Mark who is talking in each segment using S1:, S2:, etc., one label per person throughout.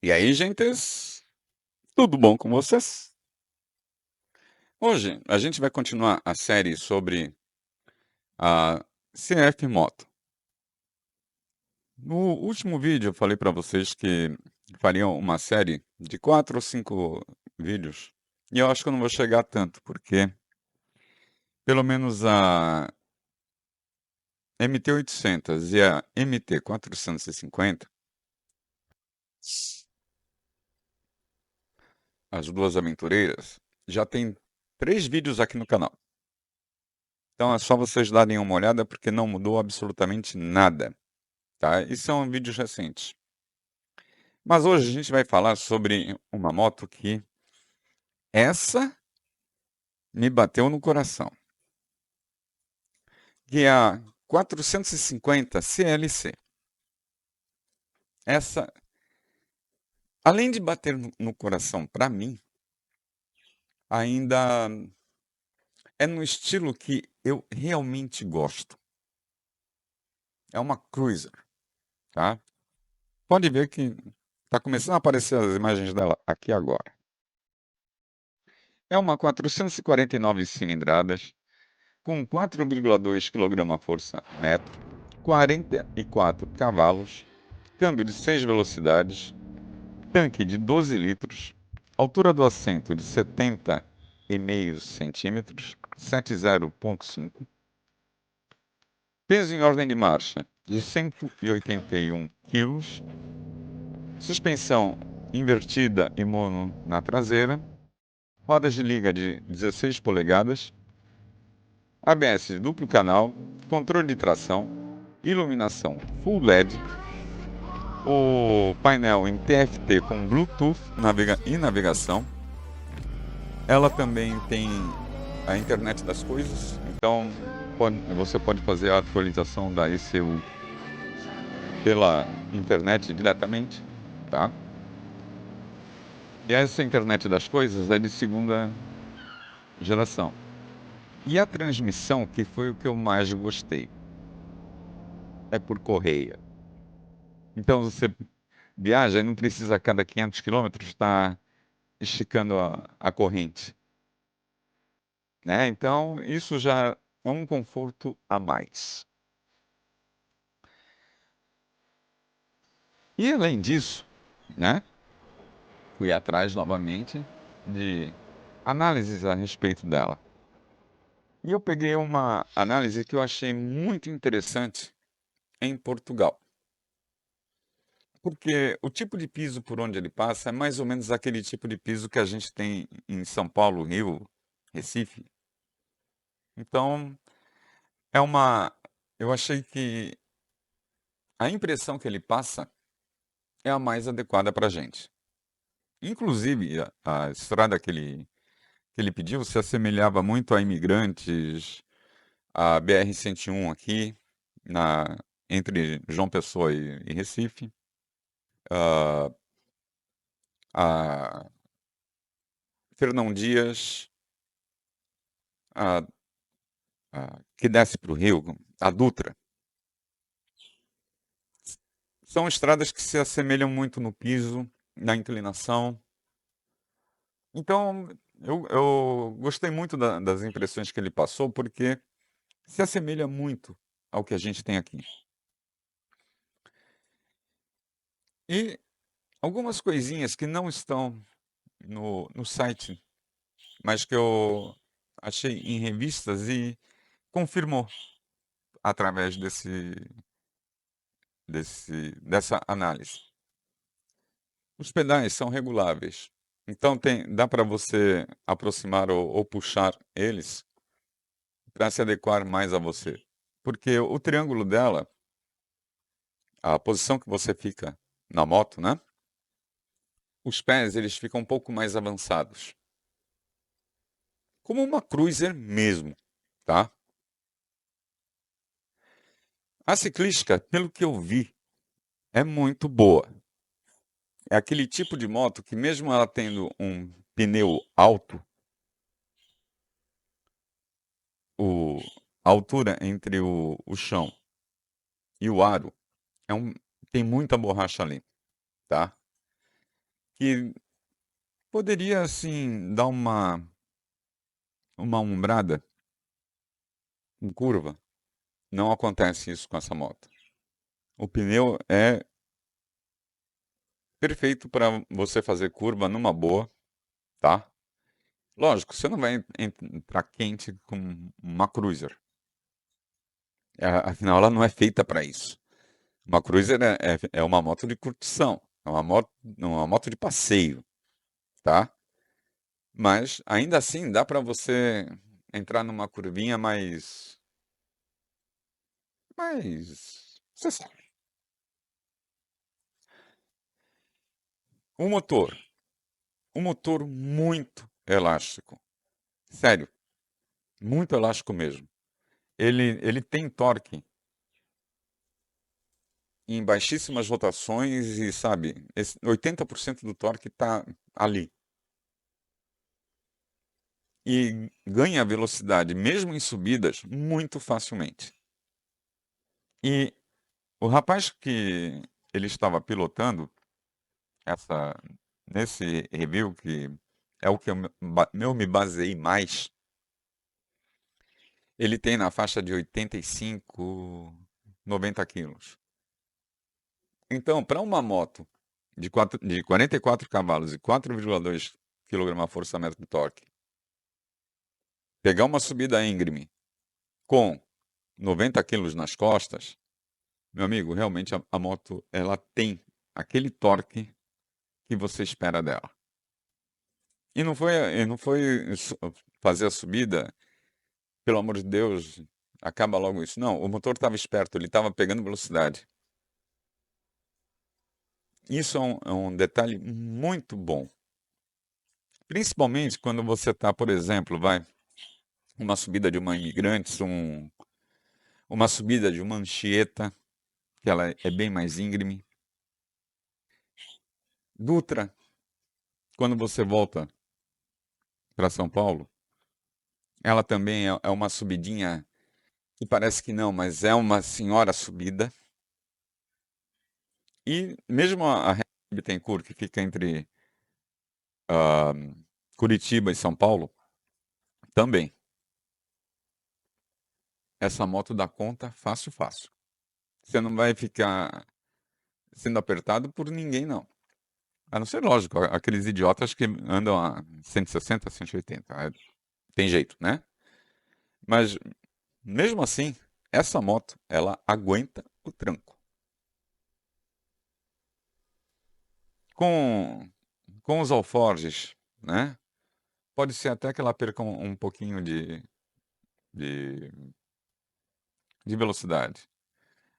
S1: E aí, gentes, tudo bom com vocês? Hoje a gente vai continuar a série sobre a CF Moto. No último vídeo eu falei para vocês que fariam uma série de 4 ou 5 vídeos e eu acho que eu não vou chegar a tanto, porque pelo menos a MT-800 e a MT-450, as duas aventureiras, já tem 3 vídeos aqui no canal. Então é só vocês darem uma olhada porque não mudou absolutamente nada. Tá? E são vídeos recentes. Mas hoje a gente vai falar sobre uma moto que essa me bateu no coração, que é a 450 CLC. Essa, além de bater no coração para mim, ainda é no estilo que eu realmente gosto. É uma cruiser, tá? Pode ver que está começando a aparecer as imagens dela aqui agora. É uma 449 cilindradas com 4,2 kgfm, 44 cavalos, câmbio de 6 velocidades, tanque de 12 litros, altura do assento de 70,5 centímetros, 70,5, peso em ordem de marcha de 181 quilos, suspensão invertida e mono na traseira, rodas de liga de 16 polegadas, ABS de duplo canal, controle de tração, iluminação Full LED, o painel em TFT com Bluetooth e navegação. Ela também tem a internet das coisas, então você pode fazer a atualização da ECU pela internet diretamente, tá? E essa internet das coisas é de segunda geração. E a transmissão, que foi o que eu mais gostei, é por correia. Então você viaja e não precisa a cada 500 quilômetros estar esticando a corrente, né? Então isso já é um conforto a mais. E além disso, né? Fui atrás novamente de análises a respeito dela. E eu peguei uma análise que eu achei muito interessante em Portugal. Porque o tipo de piso por onde ele passa é mais ou menos aquele tipo de piso que a gente tem em São Paulo, Rio, Recife. Então, é uma. Eu achei que a impressão que ele passa é a mais adequada para a gente. Inclusive, a estrada que ele pediu se assemelhava muito a Imigrantes, a BR-101 aqui, entre João Pessoa e Recife, ah, a Fernão Dias, a, que desce para o Rio, a Dutra. São estradas que se assemelham muito no piso, na inclinação. Então, eu gostei muito das impressões que ele passou, porque se assemelha muito ao que a gente tem aqui. E algumas coisinhas que não estão no site, mas que eu achei em revistas e confirmou através dessa análise. Os pedais são reguláveis, então dá para você aproximar ou puxar eles para se adequar mais a você. Porque o triângulo dela, a posição que você fica na moto, né? Os pés eles ficam um pouco mais avançados, como uma cruiser mesmo, tá? A ciclística, pelo que eu vi, é muito boa. É aquele tipo de moto que mesmo ela tendo um pneu alto, o, a altura entre o chão e o aro é tem muita borracha ali, tá? que poderia, assim, dar uma umbrada em curva. Não acontece isso com essa moto. O pneu é perfeito para você fazer curva numa boa, tá? Lógico, você não vai entrar quente com uma Cruiser. Afinal, ela não é feita para isso. Uma Cruiser é uma moto de curtição, uma moto de passeio, tá? Mas ainda assim dá para você entrar numa curvinha você sabe. O motor, um motor muito elástico, sério, muito elástico mesmo. Ele tem torque em baixíssimas rotações e, sabe, 80% do torque está ali. E ganha velocidade, mesmo em subidas, muito facilmente. E o rapaz que ele estava pilotando, essa, nesse review, que é o que eu me baseei mais, ele tem na faixa de 85, 90 quilos. Então, para uma moto de 44 cavalos e 4,2 kgfm de torque, pegar uma subida íngreme com 90 quilos nas costas, meu amigo, realmente a moto ela tem aquele torque que você espera dela. E não foi fazer a subida, pelo amor de Deus, acaba logo isso. Não, o motor estava esperto, ele estava pegando velocidade. Isso é um detalhe muito bom. Principalmente quando você está, por exemplo, uma subida de uma Imigrantes, uma subida de uma Anchieta, que ela é bem mais íngreme. Dutra, quando você volta para São Paulo, ela também é uma subidinha que parece que não, mas é uma senhora subida. E mesmo a Bittencourt, que fica entre ah, Curitiba e São Paulo, também. Essa moto dá conta fácil, fácil. Você não vai ficar sendo apertado por ninguém, não. A não ser, lógico, aqueles idiotas que andam a 160, 180. Tem jeito, né? Mas, mesmo assim, essa moto, ela aguenta o tranco. Com, com os alforjes, né? Pode ser até que ela perca um pouquinho de, de velocidade.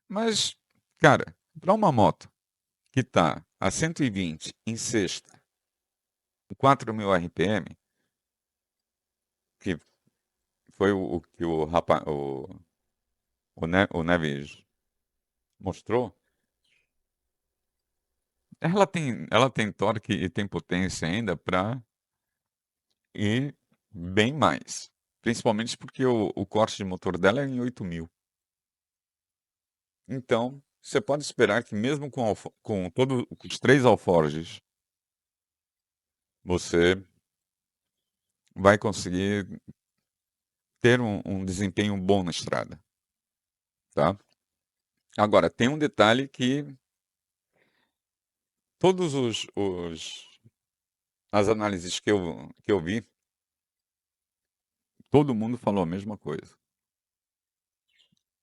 S1: Mas, cara, para uma moto que está a 120 em sexta, 4.000 RPM, que foi o que o Neves mostrou, ela tem torque e tem potência ainda para ir bem mais. Principalmente porque o corte de motor dela é em 8.000. Então, você pode esperar que mesmo com todos os três alforjes, você vai conseguir ter um desempenho bom na estrada, tá? Agora, tem um detalhe que todos as análises que eu vi, todo mundo falou a mesma coisa.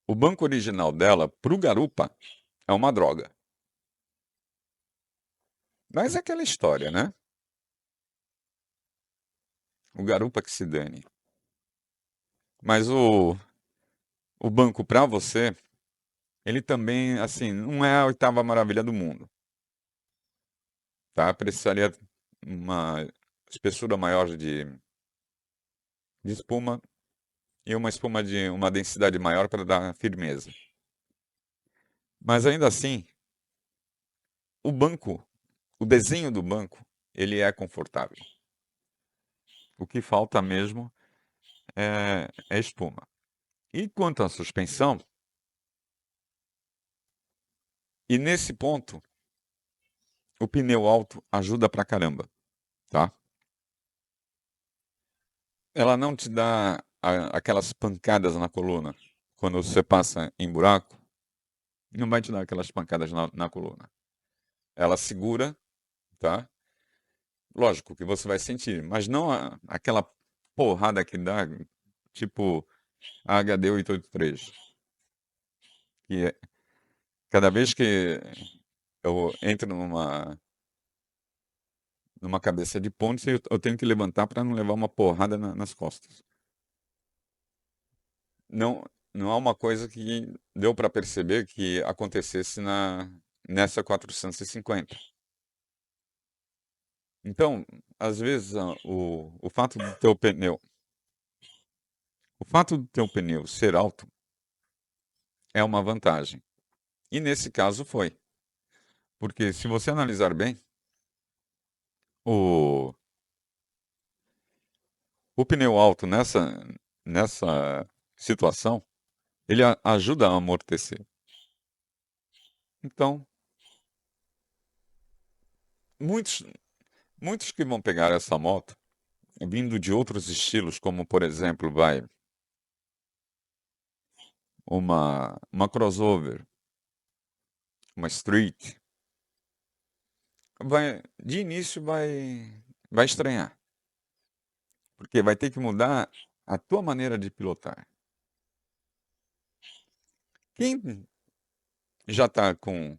S1: O banco original dela, pro garupa, é uma droga. Mas é aquela história, né? O garupa que se dane. Mas o banco para você, ele também, assim, não é a oitava maravilha do mundo, tá? Precisaria uma espessura maior de espuma e uma espuma de uma densidade maior para dar firmeza. Mas ainda assim, o banco, o desenho do banco, ele é confortável. O que falta mesmo é espuma. E quanto à suspensão, e nesse ponto o pneu alto ajuda pra caramba, tá? Ela não te dá aquelas pancadas na coluna quando você passa em buraco, não vai te dar aquelas pancadas na coluna. Ela segura, tá? Lógico que você vai sentir, mas não aquela porrada que dá, tipo a HD 883, que cada vez que eu entro numa cabeça de ponte, eu tenho que levantar para não levar uma porrada nas costas. Não, não é uma coisa que deu para perceber que acontecesse nessa 450. Então, às vezes, o fato do teu pneu ser alto é uma vantagem. E nesse caso foi, porque se você analisar bem, o, o pneu alto nessa situação, ele ajuda a amortecer. Então, muitos, muitos que vão pegar essa moto, vindo de outros estilos, como por exemplo, uma crossover, uma street, de início vai estranhar, porque vai ter que mudar a tua maneira de pilotar. Quem já está com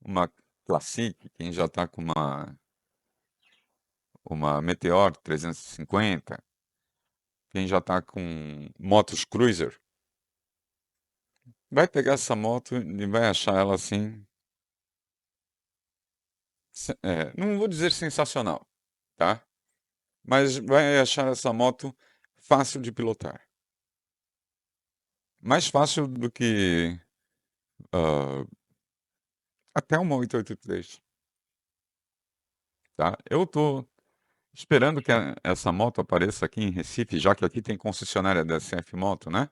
S1: uma Classic, quem já está com uma Meteor 350, quem já está com motos Cruiser, vai pegar essa moto e vai achar ela assim, não vou dizer sensacional, tá? Mas vai achar essa moto fácil de pilotar. Mais fácil do que ah, até uma 883, tá? Eu tô esperando que essa moto apareça aqui em Recife, já que aqui tem concessionária da CF Moto, né?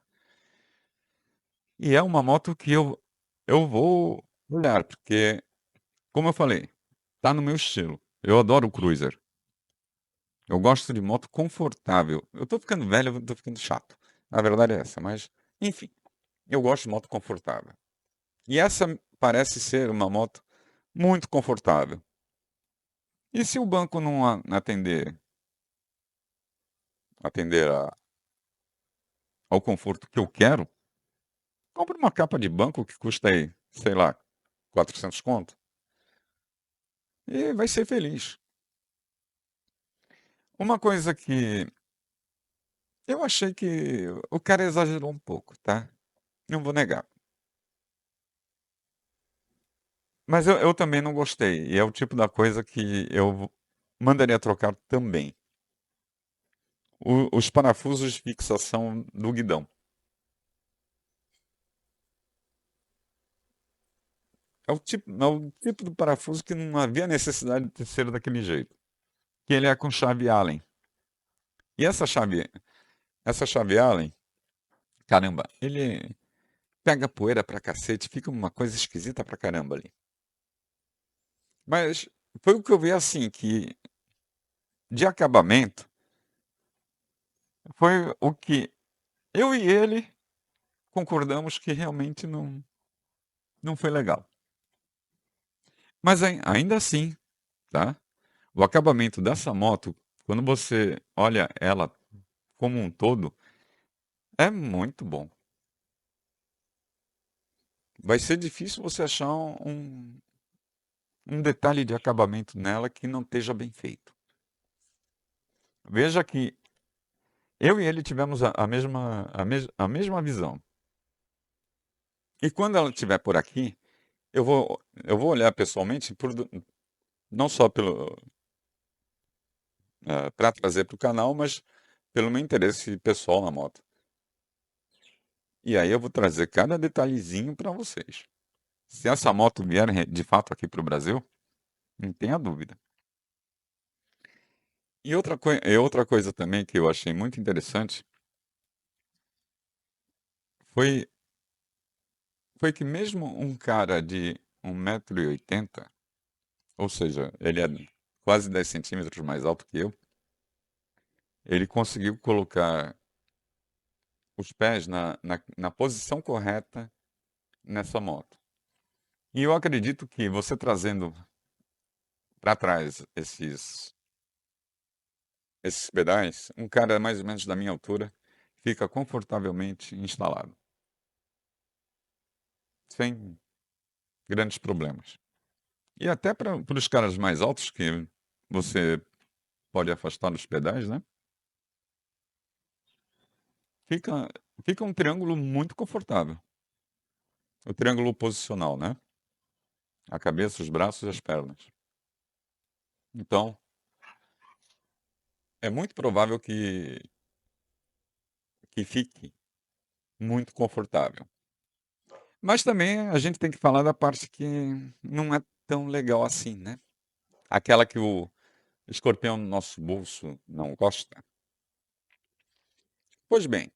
S1: E é uma moto que eu vou olhar, porque, como eu falei, tá no meu estilo. Eu adoro cruiser. Eu gosto de moto confortável. Eu tô ficando velho, eu tô ficando chato. A verdade é essa, mas, enfim, eu gosto de moto confortável. E essa parece ser uma moto muito confortável. E se o banco não atender ao conforto que eu quero, compre uma capa de banco que custa aí, sei lá, 400 conto e vai ser feliz. Uma coisa que eu achei que o cara exagerou um pouco, tá? Não vou negar. Mas eu também não gostei. E é o tipo da coisa que eu mandaria trocar também. Os parafusos de fixação do guidão. É o tipo do parafuso que não havia necessidade de ser daquele jeito. Que ele é com chave Allen. E essa chave Allen, caramba, ele pega poeira pra cacete, fica uma coisa esquisita pra caramba ali. Mas foi o que eu vi assim, que de acabamento, foi o que eu e ele concordamos que realmente não foi legal. Mas ainda assim, tá? O acabamento dessa moto, quando você olha ela como um todo, é muito bom. Vai ser difícil você achar um detalhe de acabamento nela que não esteja bem feito. Veja que eu e ele tivemos a mesma visão. E quando ela estiver por aqui, eu vou olhar pessoalmente, não só para trazer para o canal, mas pelo meu interesse pessoal na moto. E aí eu vou trazer cada detalhezinho para vocês. Se essa moto vier de fato aqui para o Brasil, não tenha dúvida. E outra coisa também que eu achei muito interessante foi, foi que mesmo um cara de 1,80 m, ou seja, ele é quase 10 centímetros mais alto que eu. Ele conseguiu colocar os pés na posição correta nessa moto. E eu acredito que você trazendo para trás esses pedais, um cara mais ou menos da minha altura fica confortavelmente instalado, sem grandes problemas. E até para os caras mais altos, que você pode afastar os pedais, né? Fica, fica um triângulo muito confortável. O triângulo posicional, né? A cabeça, os braços e as pernas. Então, é muito provável que fique muito confortável. Mas também a gente tem que falar da parte que não é tão legal assim, né? Aquela que o escorpião no nosso bolso não gosta. Pois bem,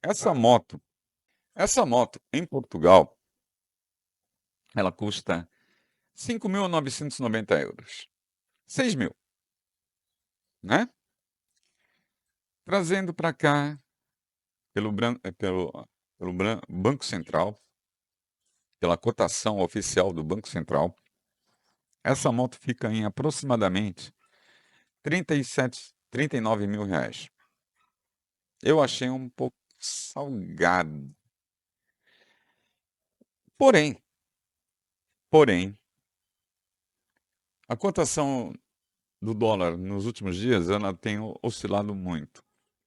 S1: essa moto em Portugal, ela custa 5.990 euros. 6.000, né? Trazendo para cá pelo Banco Central, pela cotação oficial do Banco Central, essa moto fica em aproximadamente 37, 39 mil reais. Eu achei um pouco salgado. Porém, porém, a cotação do dólar nos últimos dias ela tem oscilado muito.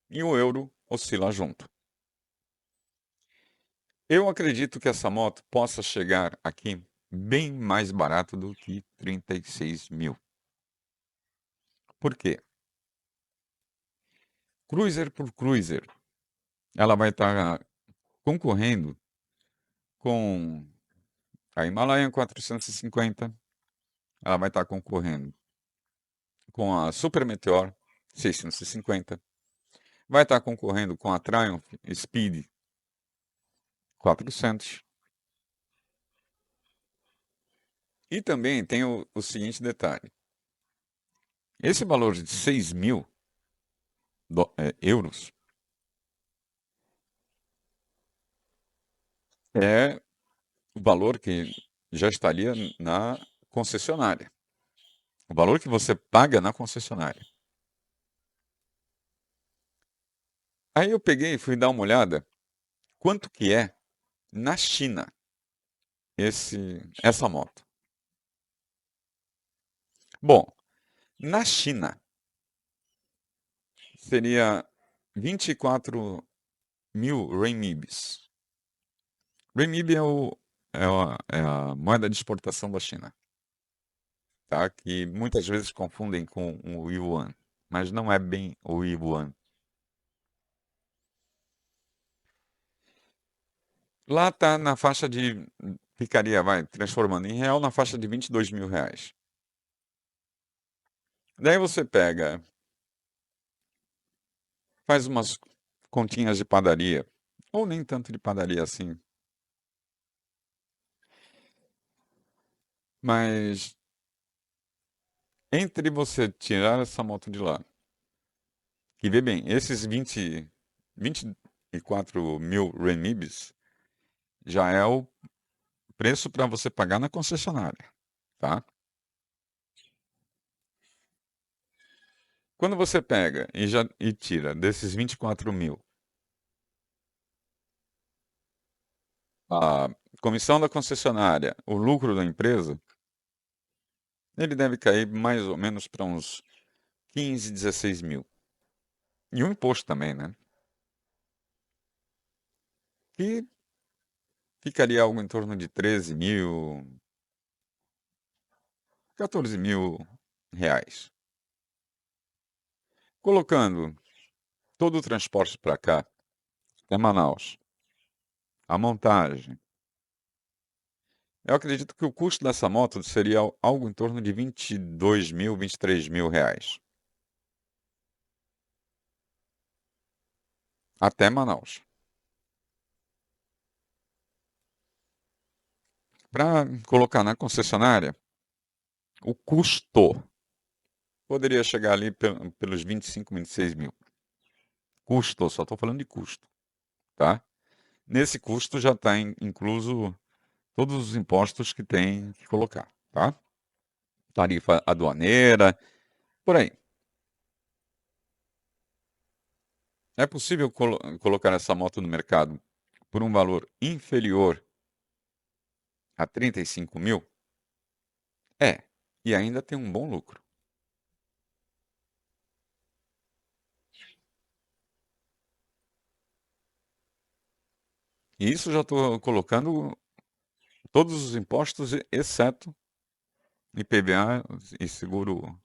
S1: E o euro oscila junto. Eu acredito que essa moto possa chegar aqui bem mais barato do que 36 mil. Por quê? Cruiser por Cruiser, ela vai estar concorrendo com a Himalayan 450, ela vai estar concorrendo com a Super Meteor 650, vai estar concorrendo com a Triumph Speed 400. E também tem o seguinte detalhe: esse valor de 6.000 euros é o valor que já estaria na concessionária. O valor que você paga na concessionária. Aí eu peguei e fui dar uma olhada quanto que é na China essa moto. Bom, na China seria 24 mil renminbis. Renminbi é a moeda de exportação da China, tá? Que muitas vezes confundem com o yuan, mas não é bem o yuan. Lá tá na faixa de, ficaria, vai, transformando em real, na faixa de 22 mil reais. Daí você pega, faz umas continhas de padaria, ou nem tanto de padaria assim, mas entre você tirar essa moto de lá, que vê bem, esses 24 mil renminbis já é o preço para você pagar na concessionária, tá? Quando você pega e tira desses 24 mil a comissão da concessionária, o lucro da empresa, ele deve cair mais ou menos para uns 15, 16 mil. E o imposto também, né? Que ficaria algo em torno de 13 mil, 14 mil reais. Colocando todo o transporte para cá, até Manaus, a montagem, eu acredito que o custo dessa moto seria algo em torno de 22 mil, 23 mil reais. Até Manaus. Para colocar na concessionária, O custo poderia chegar ali pelos 25, 26 mil. Custo, só estou falando de custo, tá? Nesse custo já está incluso todos os impostos que tem que colocar, tá? Tarifa aduaneira, por aí. É possível colocar essa moto no mercado por um valor inferior a 35 mil? É, e ainda tem um bom lucro. E isso já estou colocando todos os impostos, exceto IPVA e seguro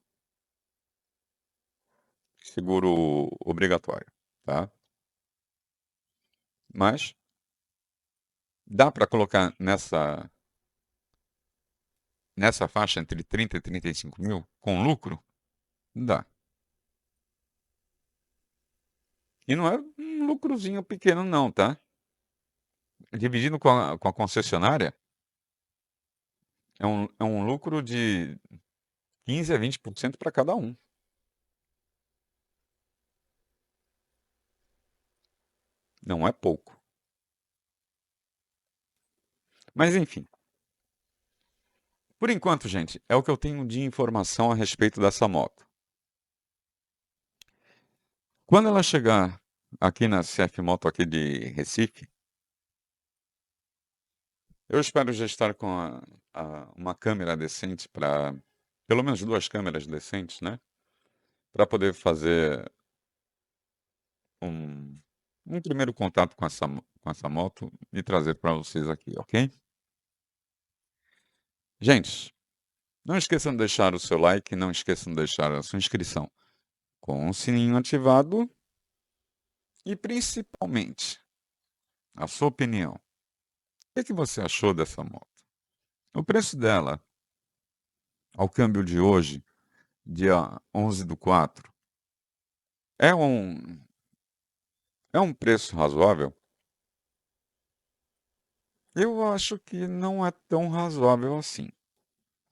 S1: obrigatório, tá? Mas dá para colocar nessa faixa entre 30 e 35 mil com lucro? Dá. E não é um lucrozinho pequeno não, tá? Dividindo com a concessionária, é um lucro de 15 a 20% para cada um. Não é pouco. Mas enfim, por enquanto, gente, é o que eu tenho de informação a respeito dessa moto. Quando ela chegar aqui na CF Moto aqui de Recife, eu espero já estar com uma câmera decente para, pelo menos duas câmeras decentes, né? Para poder fazer um, um primeiro contato com essa moto e trazer para vocês aqui, ok? Gente, não esqueçam de deixar o seu like, não esqueçam de deixar a sua inscrição com o sininho ativado e principalmente a sua opinião. O que você achou dessa moto? O preço dela, ao câmbio de hoje, dia 11/4, é um preço razoável? Eu acho que não é tão razoável assim,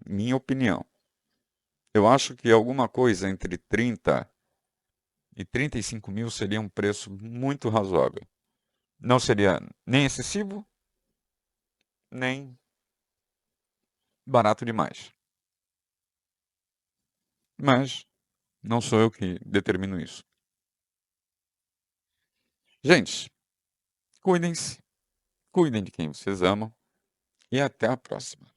S1: minha opinião. Eu acho que alguma coisa entre 30 e 35 mil seria um preço muito razoável. Não seria nem excessivo, nem barato demais. Mas não sou eu que determino isso. Gente, cuidem-se, cuidem de quem vocês amam e até a próxima.